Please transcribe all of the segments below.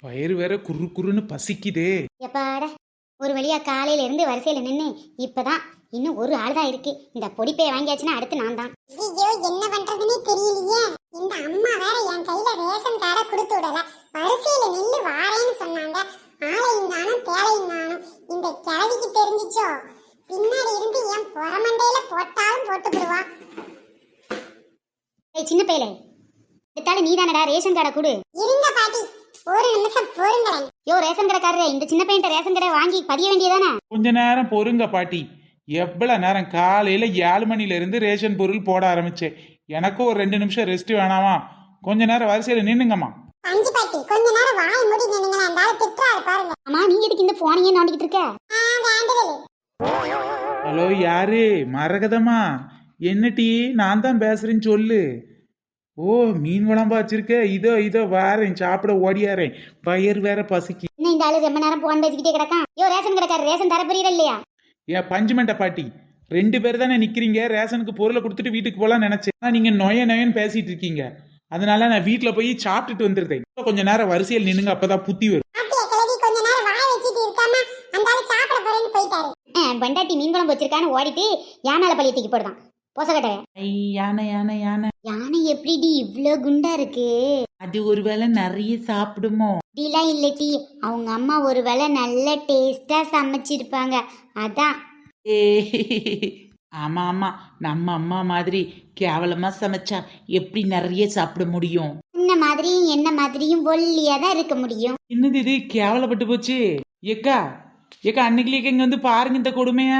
வயிறு வேற குறு குறுன்னு பசிக்குதே. எப்பாடா ஒரு வழியா காலையில இருந்து வரிசையில நின்று இப்பதான் இன்னும் ஒரு ஆள் தான் இருக்கு. இந்த பொடிப்பைய வாங்கியாச்சுன்னா அடுத்து நான் தான். ஐயோ என்ன பண்றதுன்னு தெரியலையே. இந்த அம்மா வேற என் கையில ரேஷன் கார்டை கொடுத்து விடல. வரிசையில நின்று வாரேன்னு சொன்னாங்க. ஆளையும் காணும் தேலையும் காணும். இந்த கிழவிக்கு தெரிஞ்சிச்சோ பின்னாடி இருந்து என் புறமண்டையில போட்டாலும் போட்டு விடுவா. சின்ன பையலே எடுத்தாலும் நீ தானடா ரேஷன் கார்டை கொடு. இருங்க பாட்டி ஒரு நிமிஷம் பொறுங்களேன். யோ ரேஷன் கடைக்காரரே, இந்த சின்ன பையன் ரேஷன் கடை வாங்கி பதிய வேண்டியதானே? கொஞ்ச நேரம் பொறுங்க பாட்டி. எவ்வளவு நேரம்? காலையில 7 மணில இருந்து ரேஷன் பொருள் போட ஆரம்பிச்சேன். எனக்கும் ஒரு 2 நிமிஷம் ரெஸ்ட் வேணாமா? கொஞ்ச நேரம் வரிசையில நின்னுங்கம்மா. அஞ்சு பாட்டி கொஞ்ச நேரம் வாய் மூடி நின்னுங்களேன். அந்த ஆளு திட்டுறாரு பாருங்க. அம்மா நீ எதுக்கு இந்த போனையே நோண்டிக்கிட்டு இருக்க? வேண்டுதல். ஹலோ, யாரு? மரகதமா? என்ன டீ? நான் தான் பேசுறேன்னு சொல்லு. ஓ, மீன் குழம்பா வச்சிருக்க? இதோ இதோ வாரேன், சாப்பிட ஓடியாரேன். வயிறு வேற பசிக்கு. என்ன இந்த ஆளு ரொம்ப நேரம் போன் பேசிக்கிட்டே கிடக்கான்? யோ ரேஷன் கடைக்காரர், ரேஷன் தர போறீரா இல்லையா? ஏன் பஞ்சுமெண்ட பாட்டி, 2 பேர் தானே நிக்கிறீங்க. ரேஷனுக்கு பொருளை கொடுத்துட்டு வீட்டுக்கு போலாம் நினைச்சேன். ஆனா நீங்க நொயன்னு பேசிட்டு இருக்கீங்க. அதனால நான் வீட்டுல போய் சாப்பிட்டுட்டு வந்துருந்தேன். கொஞ்ச நேரம் வரிசையில் நின்னுங்க, அப்பதான் புத்தி வரும். அப்படியே கிளவி கொஞ்ச நேரம் வாய் வச்சிட்டு இருக்காம அந்த ஆளு சாப்பிட போறேன்னு போயிட்டாரு. பண்டாட்டி மீன் குழம்பு வச்சிருக்கான்னு ஓடிட்டு யானால பழிய தூக்கி போடுதான் பொசக்கட்டவே. யானை யானை யானை யானை எப்படிடி இவ்ளோ குண்டா இருக்கு? அது ஒருவேளை நிறைய சாப்பிடுமோ? அப்படிலாம் இல்லட்டி, அவங்க அம்மா ஒருவேளை நல்ல டேஸ்டா சமைச்சிருப்பாங்க, அதான். ஆமா ஆமா, நம்ம அம்மா மாதிரி கேவலமா சமைச்சா எப்படி நிறைய சாப்பிட முடியும்? இந்த மாதிரியும் என்ன மாதிரியும் ஒல்லியா தான் இருக்க முடியும். என்னது இது கேவலப்பட்டு போச்சு? ஏக்கா ஏக்கா, அன்னைக்கு இங்க வந்து பாருங்க இந்த கொடுமையா.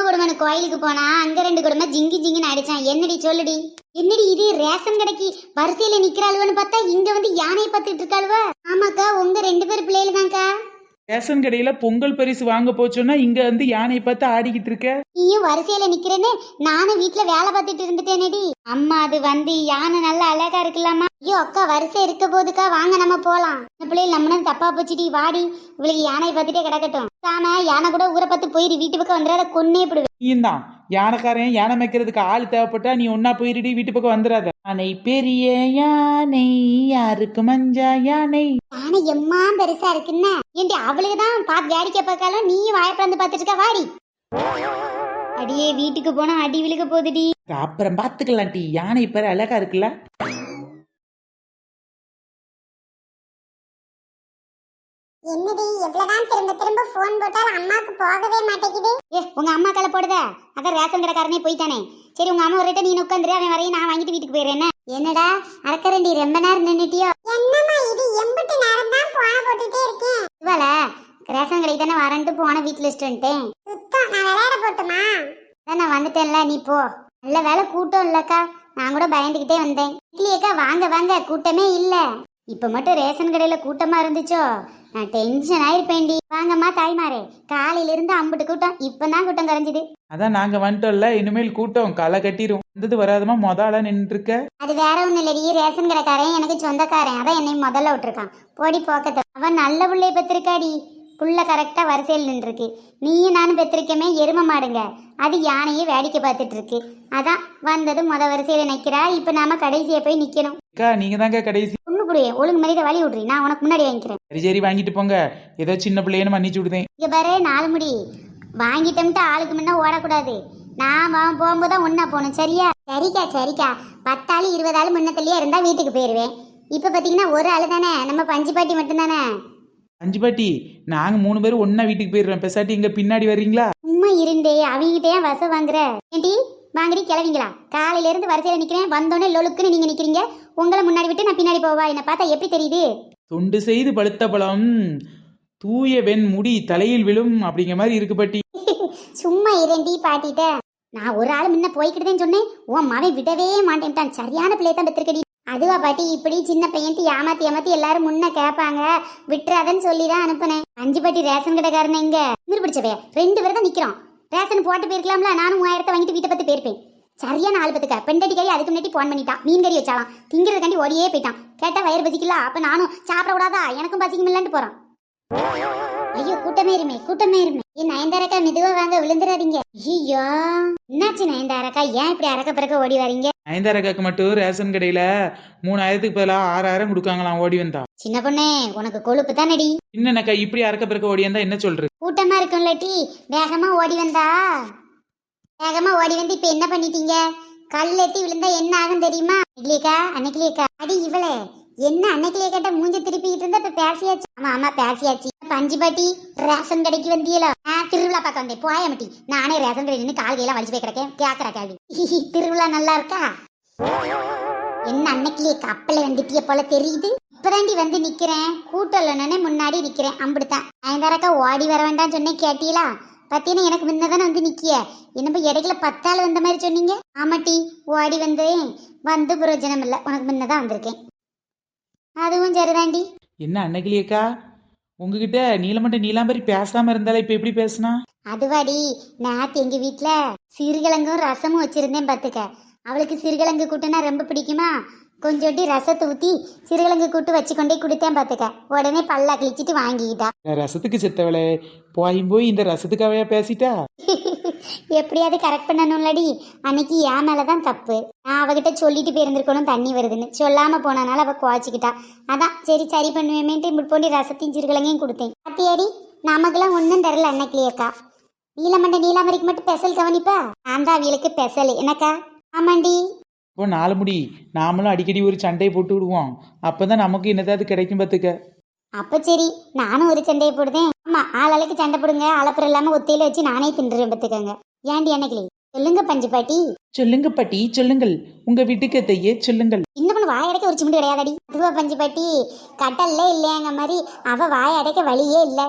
குடும்பம் கோயிலுக்கு போனா அங்க 2 குடும்பம் ஜிங்கி ஜிங்கின்னு அடிச்சான். என்னடி சொல்லுடி? என்னடி இது ரேஷன் கடைக்கு வரிசையில நிக்கிறாளுவன்னு பார்த்தா இங்க வந்து யானையை பார்த்துட்டு இருக்காளுவ. ஆமாக்கா, உங்க 2 பேர் பிள்ளைகள் தான்க்கா. ரேஷன் கடையில பொங்கல் பரிசு வாங்க போச்சோன்னா இங்க வந்து யானையை பார்த்து ஆடிக்கிட்டு இருக்க. நீயும் வரிசையில நிக்கிறேன்னு நானும் வீட்டுல வேலை பார்த்துட்டு இருந்துட்டேனேடி. அம்மா அது வந்து யானை நல்லா அழகா இருக்கலாமா? ஐயோ அக்கா, வரிசை இருக்க போதுக்கா, வாங்க நம்ம போலாம். இந்த பிள்ளைகள் நம்மளும் தப்பா போச்சுடி, வாடி. இவளுக்கு யானையை பார்த்துட்டே கிடக்கட்டும். தானே யானை கூட ஊரை பார்த்து போயிரு, வீட்டு பக்கம் வந்துடாத, கொன்னே போடுவேன். நீயும் தான் யானைக்காரன். யானை மேய்க்கிறதுக்கு ஆள் தேவைப்பட்டா நீ ஒன்னா போயிருடி, வீட்டு பக்கம் வந்துடாத. யானை பெரிய யானை, யாருக்கு மஞ்சா யானை. யானை எம்மா பெருசா இருக்குன்னு ஏன்டி அவளுக்கு தான் பார்த்து வேடிக்கை பார்க்காலும் நீ வாயப்பிறந்து பார்த்துட்டு இருக்க, வாடி. அடியே வீட்டுக்கு போனா அடி விழுக போகுதுடி. அப்புறம் பாத்துக்கலாம் டி. யானை பேர் அழகா இருக்குல்ல? என்னடி எவ்வளவுதான் திரும்ப திரும்ப போன் போட்டாலும் அம்மாக்கு போகவே மாட்டேங்குது. உங்க அம்மா கலை போடுத? அதான் ரேஷன் கடைக்காரனே போயிட்டானே. சரி உங்க அம்மா ஒரு நீ உட்காந்துரு, அவன் வரையும் நான் வாங்கிட்டு வீட்டுக்கு போயிடுறேன். என்னடா அறக்கரண்டி ரொம்ப நேரம் நின்னுட்டியோ? என்னம்மா இது எம்பிட்டு நேரம் தான் போன போட்டுட்டே இருக்கேன். இவள ரேஷன் கடை தானே வரன்ட்டு போன வீட்டுல லிஸ்ட் வந்துட்டேன். சுத்தம் நான் விளையாட போட்டுமா? நான் வந்துட்டேன்ல, நீ போ. நல்ல வேலை கூட்டம் இல்லக்கா, நான் கூட பயந்துகிட்டே வந்தேன். இல்லையக்கா, வாங்க வாங்க, கூட்டமே இல்ல. இப்ப மட்டும் ரேஷன் கடையில கூட்டமா இருந்துச்சோ நான் டென்ஷன் ஆயிருப்பேன்டி. வாங்கம்மா தாய்மாரே, காலையில இருந்து அம்புட்டு கூட்டம், இப்பதான் கூட்டம் கரைஞ்சுது. அதான் நாங்க வந்துட்டோம்ல, இனிமேல் கூட்டம் களை கட்டிரும். வந்தது வராதமா மொதலா நின்று இருக்க. அது வேற ஒண்ணு இல்லடி, ரேஷன் கடைக்காரன் எனக்கு சொந்தக்காரன், அதான் என்னை முதல்ல விட்டுருக்கான். போடி போக்கத்த. அவன் நல்ல புள்ளைய பெற்றிருக்காடி. புள்ள கரெக்டா வரிசையில் நின்றுருக்கு. நீயும் நானும் பெற்றிருக்கமே எரும மாடுங்க, அது யானையே வேடிக்கை பார்த்துட்டு இருக்கு. அதான் வந்தது முத வரிசையில நிக்கிறா. இப்ப நாம கடைசியா போய் நிக்கணும். நீங்க தாங்க கடைசி. ஒண்ணு புடியே ஒழுங்கு மரியாதை வழி விடுறீ, நான் உனக்கு முன்னாடி வாங்கிக்கிறேன். சரி சரி, வாங்கிட்டு போங்க. ஏதோ சின்ன பிள்ளைன்னு மன்னிச்சு விடுதேன். இங்க பாரு, 4 முடி வாங்கிட்டோம்ட்டு ஆளுக்கு முன்ன ஓடக்கூடாது. நான் போகும்போதுதான் ஒன்னா போகணும், சரியா? சரிக்கா சரிக்கா. 10 ஆளு 20 ஆளு முன்னத்திலேயே இருந்தா வீட்டுக்கு போயிருவேன். இப்ப பாத்தீங்கன்னா ஒரு ஆளு தானே, நம்ம பஞ்சு பாட்டி மட்டும் தானே. அஞ்சு பாட்டி, நாங்க 3 பேரும் ஒன்னா வீட்டுக்கு போயிடுறோம். பெசாட்டி இங்க பின்னாடி வர்றீங்களா? சும்மா இருந்தே அவங்கிட்டே வச வாங்குற. ஏண்டி வாங்கடி கிளவிங்களா? காலையில இருந்து வரிசையில நிக்கிறேன், வந்தோடனே லொலுக்குன்னு நீங்க நிக்கிறீங்க. உங்களை முன்னாடி விட்டு நான் பின்னாடி போவா? என்ன பார்த்தா எப்படி தெரியுது? தொண்டு செய்து பழுத்த பழம் தூய வெண் முடி தலையில் விழும் அப்படிங்கிற மாதிரி இருக்கு பாட்டி. சும்மா இரண்டி பாட்டிட்ட. நான் ஒரு ஆள் முன்ன போய்கிட்டுதான் சொன்னேன், உன் மகன் விடவே மாட்டேன்ட்டான். சரியான பிள்ளைய தான் பெற்றிருக்கடி. அதுவா பாட்டி, இப்படி சின்ன பையன்ட்டு ஏமாத்தி ஏமாத்தி எல்லாரும் முன்ன கேட்பாங்க, விட்டுறாதன்னு சொல்லி தான் அனுப்புனேன். அஞ்சு பாட்டி ரேஷன் கடைக்காரன் இங்க நீர் பிடிச்சவே 2 பேர் தான் நிக்கிறோம். ரேஷன் போட்டு போயிருக்கலாம்ல, நானும் 3000 வாங்கிட்டு வீட்டை பத்து போயிருப்பேன். சரியான ஆள் பத்துக்க. பெண்டடி கறி அதுக்கு முன்னாடி போன் பண்ணிட்டான். மீன் கறி வச்சாலாம், திங்கிறதுக்காண்டி ஓடியே போயிட்டான். கேட்டா வயிறு பசிக்கல. அப்ப நானும் சாப்பிட கூடாதா, எனக்கும் பசிக்கும் இல்லைன்ட்டு போறான். ஐயோ கூட்டமே இருமே ஏன் நயன்தாரக்கா மெதுவா வாங்க விழுந்துடாதீங்க. ஐயோ என்னாச்சு நயன்தாரக்கா, ஏன் இப்படி அறக்க பிறக்க ஓடி வரீங்க? ஐந்தாயிரக்காக்கு மட்டும் ரேஷன் கடையில 3000க்கு பதிலாக 6000 கொடுக்காங்களாம் ஓடி வந்தா. சின்ன பொண்ணே உனக்கு கொழுப்பு தானடி. என்னக்கா இப்படி அறக்க பிறக்க ஓடி வந்தா என்ன சொல்றது? கூட்டமா இருக்கும்லட்டி வேகமா ஓடி வந்தா. வேகமா ஓடி வந்து இப்ப என்ன பண்ணிட்டீங்க? கல் எட்டி விழுந்தா என்ன ஆகும் தெரியுமா? அன்னைக்கிலேக்கா அடி இவளே என்ன அன்னைக்கிலேக்கா மூஞ்ச திருப்பிக்கிட்டு இருந்தா இப்ப பேசியாச்சு. ஆமா பேசியாச்சு. பஞ்சு பாட்டி ரேஷன் கடைக்கு வந்தியலோ? திருவிழா பார்க்க வந்தேன் போயமட்டி. நானே ரேஷன் கடை நின்று கால் கையெல்லாம் வலிச்சு போய் கிடக்கேன். கேக்குற கேள்வி. திருவிழா நல்லா இருக்கா? என்ன அன்னைக்கிலேக்கா அப்பளே வந்துட்டிய போல தெரியுது. இப்பதாண்டி வந்து நிக்கிறேன், கூட்டம் இல்லைன்னே முன்னாடி நிக்கிறேன். அம்பிடுத்தான் நயன்தாரக்கா ஓடி வர வேண்டாம் சொன்னேன் கேட்டீங்களா? பத்தினா எனக்கு முன்னதானே வந்து நிக்கிய. என்னப்ப இடையில 10 ஆள் வந்த மாதிரி சொன்னீங்க. ஆமாட்டி ஓடி வந்தேன், வந்து பிரயோஜனம் இல்லை, உனக்கு முன்னதான் வந்திருக்கேன். அதுவும் சரிதாண்டி. என்ன அன்னைக்கிலேக்கா உங்ககிட்ட நீலாம்பரி பேசாம இருந்தாலும் இப்ப எப்படி பேசுனா? அதுவாடி நேத்து எங்க வீட்டுல சிறுகிழங்கும் ரசமும் வச்சிருந்தேன் பாத்துக்க. அவளுக்கு சிறுகிழங்கு கூட்டுனா ரொம்ப பிடிக்குமா? கொஞ்சோட்டி ரசத்தை ஊத்தி சிறுகிழங்கு கூட்டு வச்சு கொண்டே கொடுத்தேன் பாத்துக்க. உடனே பல்ல கிழிச்சிட்டு வாங்கிக்கிட்டா. ரசத்துக்கு செத்தவளே போய் இந்த ரசத்துக்காவே பேசிட்டா. எப்படியாவது கரெக்ட் பண்ணணும்லடி. அன்னைக்கு என் மேலதான் தப்பு. நான் அவகிட்ட சொல்லிட்டு போயிருந்திருக்கணும் தண்ணி வருதுன்னு. சொல்லாம போனனால அவ குவாச்சிக்கிட்டா. அதான் சரி பண்ணுவேமேன்ட்டு இப்படி போட்டி ரசத்தையும் சிறுகிழங்கையும் கொடுத்தேன். அத்தியாடி நமக்கெல்லாம் ஒன்றும் தரல அன்னைக்கிலேக்கா. நீலாம்பரிக்கு மட்டும் பெசல் கவனிப்பா. நான் தான் அவளுக்கு பெசல் எனக்கா. ஆமாண்டி. இப்போ 4 முடி நாமளும் அடிக்கடி ஒரு சண்டையை போட்டு விடுவோம். அப்பதான் நமக்கு என்னதாவது கிடைக்கும் பார்த்துக்க. அப்ப சரி நானும் ஒரு சண்டையை போடுதேன். ஆமா ஆளுக்கு சண்டை போடுங்க. அளப்புறம் இல்லாம ஒத்தையில வச்சு நானே தின்றுவேன் பத்துக்கங்க. ஏண்டி அன்னைக்கிளே சொல்லுங்க பஞ்சு பாட்டி. சொல்லுங்க பாட்டி சொல்லுங்கள், உங்க வீட்டுக்கு எத்தையே சொல்லுங்கள். இன்னும் பண்ண வாய் அடைக்க ஒரு சிமிட்டு கிடையாதடி. அதுவா பஞ்சு பாட்டி கட்டல்ல இல்லையாங்க மாதிரி அவ வாய் அடைக்க வழியே இல்லை.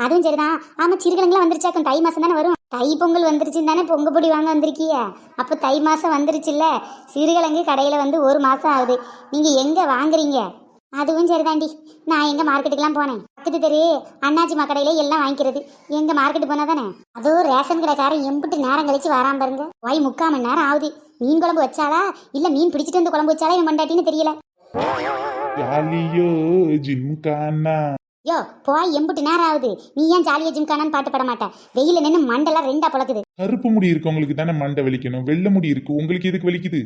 அதுவும் சரிதான். ஆமா சிறுகிழங்குலாம் வந்துருச்சாக்கும். தை மாசம் தானே வரும். தை பொங்கல் வந்துருச்சுன்னு தானே பொங்க பொடி வாங்க வந்திருக்கிய. அப்போ தை மாசம் வந்துருச்சுல்ல. சிறுகிழங்கு கடையில வந்து 1 மாசம் ஆகுது. நீங்க எங்க வாங்குறீங்க? அதுவும் சரிதாண்டி. நான் எங்க மார்க்கெட்டுக்கெல்லாம் போனேன். பக்கத்து தெரு அண்ணாச்சிமா கடையில எல்லாம் வாங்கிக்கிறது. எங்க மார்க்கெட்டு போனா தானே. அதுவும் ரேஷன் கடைக்காரன் எம்பிட்டு நேரம் கழிச்சு வராம பாருங்க. 3/4 மணி நேரம் ஆகுது. மீன் குழம்பு வச்சாலா இல்ல மீன் பிடிச்சிட்டு வந்து குழம்பு வச்சாலா என் மண்டாட்டின்னு தெரியல. யோ போய் எம்பிட்டு நேரம் ஆகுது. நீ ஏன் ஜாலியா ஜிம்கானான்னு பாட்டு பட மாட்டேன். வெயில நின்று மண்டெல்லாம் 2ஆ பழக்குது. கருப்பு முடி இருக்கு உங்களுக்கு தானே மண்டை வலிக்கணும். வெள்ளை முடி இருக்கு உங்களுக்கு எதுக்கு வலிக்குது?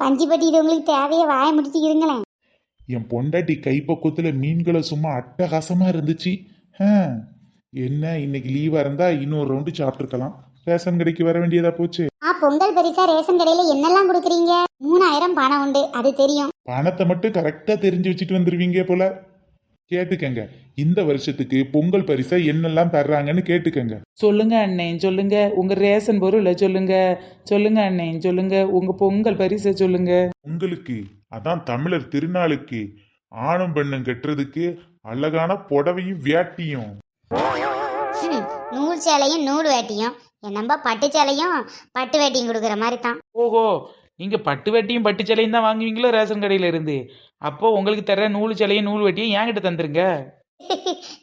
பஞ்சு பட்டி இது உங்களுக்கு தேவையே வாய முடிச்சு இருங்களேன். என் பொண்டாட்டி கைப்பக்குவத்துல மீன்களை சும்மா அட்டகாசமா இருந்துச்சு. என்ன இன்னைக்கு லீவா இருந்தா இன்னொரு ரவுண்டு சாப்பிட்டுருக்கலாம். ரேஷன் கடைக்கு வர வேண்டியதா போச்சு. பொங்கல் பரிசா ரேஷன் கடையில என்னெல்லாம் கொடுக்குறீங்க? 3000 பணம் உண்டு அது தெரியும். பணத்தை மட்டும் கரெக்டா தெரிஞ்சு வச்சுட்டு வந்துருவீங்க போல. கேட்டுக்கங்க, இந்த வருஷத்துக்கு பொங்கல் பரிசா என்னெல்லாம் தர்றாங்கன்னு கேட்டுக்கங்க. சொல்லுங்க அண்ணே சொல்லுங்க, உங்க ரேஷன் பொருளை சொல்லுங்க. சொல்லுங்க அண்ணே சொல்லுங்க, உங்க பொங்கல் பரிசை சொல்லுங்க. உங்களுக்கு அதான் தமிழர் திருநாளுக்கு ஆணும் பெண்ணும் கட்டுறதுக்கு அழகான புடவையும் வேட்டியும். நூல் சேலையும் நூல் வேட்டியும். என்னம்பா பட்டு சேலையும் பட்டு வேட்டியும் கொடுக்குற மாதிரி தான். ஓஹோ, நீங்க பட்டு வேட்டியும் பட்டு சேலையும் தான் வாங்குவீங்களோ ரேஷன் கடையில இருந்து? அப்போ உங்களுக்கு தர நூல் சேலையும் நூல் வேட்டியும் என்கிட்ட தந்துருங்க.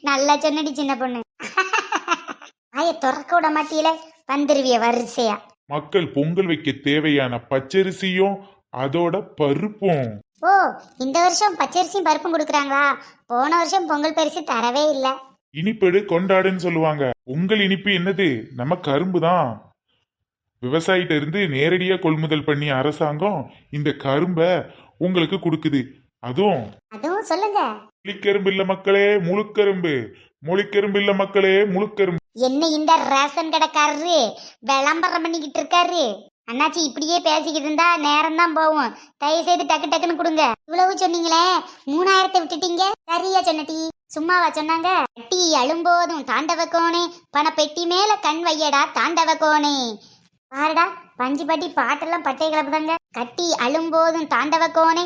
நல்லா சொன்னடி சின்ன பொண்ணு. ஆய திறக்க விட மாட்டியில வந்துருவிய வரிசையா. மக்கள் பொங்கல் வைக்க தேவையான பச்சரிசியும் அதோட பருப்பும். ஓ இந்த வருஷம் பச்சரிசியும் பருப்பும் கொடுக்குறாங்களா? போன வருஷம் பொங்கல் பரிசு தரவே இல்ல. இனிப்பெடு கொண்டாடுன்னு சொல்லுவாங்க. உங்கள் இனிப்பு என்னது? நம்ம கரும்பு தான். விவசாயிட்ட இருந்து நேரடியா கொள்முதல் பண்ணி அரசாங்கம் இந்த கரும்பை உங்களுக்கு கொடுக்குது. அதுவும் சொல்லுங்க. முளிக்கரும்பு இல்ல மக்களே முழுக்கரும்பு, முளிக்கரும்பு இல்ல மக்களே முழுக்கரும்பு. என்ன இந்த ரேஷன் கடைக்காரரு விளம்பரம் பண்ணிக்கிட்டு இருக்காரு? அண்ணாச்சி இப்படியே பேசிக்கிட்டு இருந்தா நேரம் தான் போகும். தயவு செய்து டக்கு டக்குன்னு கொடுங்க. இவ்வளவு சொன்னீங்களே 3000 விட்டுட்டீங்க. சரியா சொன்னட்டி? சும்மாவா சொன்னாங்க? கட்டி அழும்போதும் தாண்டவ கோணே பண பெட்டி மேல கண் வையடா தாண்டவ கோணே. பாருடா பஞ்சு பாட்டி பாட்டெல்லாம் பட்டை கிளப்பு தாங்க. கட்டி அழும்போதும் தாண்டவ கோணே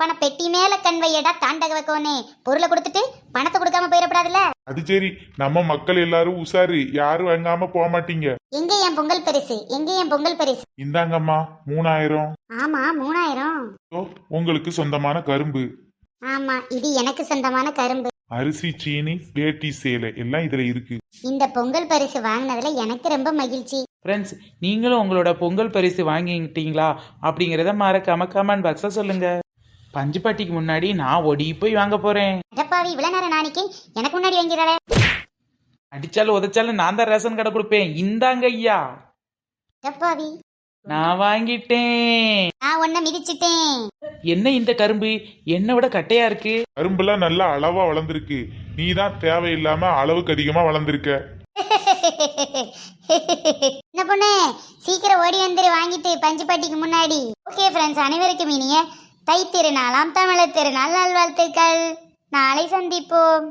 பண பெட்டி மேல கண் வையடா தாண்டவ கோணே. பொருளை கொடுத்துட்டு பணத்தை கொடுக்காம போயிடப்படாதுல்ல. அது சரி, நம்ம மக்கள் எல்லாரும் உசாரு, யாரும் வாங்காம போக மாட்டீங்க. எங்க என் பொங்கல் பரிசு? எங்க என் பொங்கல் பரிசு? இந்தாங்கம்மா 3000. ஆமா 3000. உங்களுக்கு சொந்தமான கரும்பு. ஆமா இது எனக்கு சொந்தமான கரும்பு. அரிசி சீனி வேட்டி சேலை எல்லாம் இதுல இருக்கு. இந்த பொங்கல் பரிசு வாங்கினதுல எனக்கு ரொம்ப மகிழ்ச்சி. ஃப்ரெண்ட்ஸ், நீங்களும் உங்களோட பொங்கல் பரிசு வாங்கிட்டீங்களா அப்படிங்கிறத மறக்காம கமெண்ட் பாக்ஸில் சொல்லுங்க. பஞ்சுப்பாட்டிக்கு முன்னாடி நான் ஓடி போய் வாங்க போறேன். அடப்பாவி இவ்வளவு நேரம் நாளைக்கு எனக்கு முன்னாடி வாங்கிறாளே. அடிச்சாலும் உதைச்சாலும் நான் தான் ரேஷன் கடை கொடுப்பேன். இந்தாங்க ஐயா, அடப்பாவி நான் வாங்கிட்டேன். நான் உன்னை மிதிச்சிட்டேன். என்ன இந்த கரும்பு என்னை விட கட்டையா இருக்கு? கரும்புலாம் நல்லா அளவா வளர்ந்துருக்கு. நீ தான் தேவையில்லாம அளவுக்கு அதிகமா வளர்ந்துருக்க. என்ன பொண்ணு சீக்கிரம் ஓடி வந்துரு வாங்கிட்டு பஞ்சுப்பாட்டிக்கு முன்னாடி. ஓகே ஃப்ரெண்ட்ஸ், அனைவருக்கும் இனிய தை திருநாளாம் தமிழர் திருநாள் நல்வாழ்த்துக்கள். நாளை சந்திப்போம்.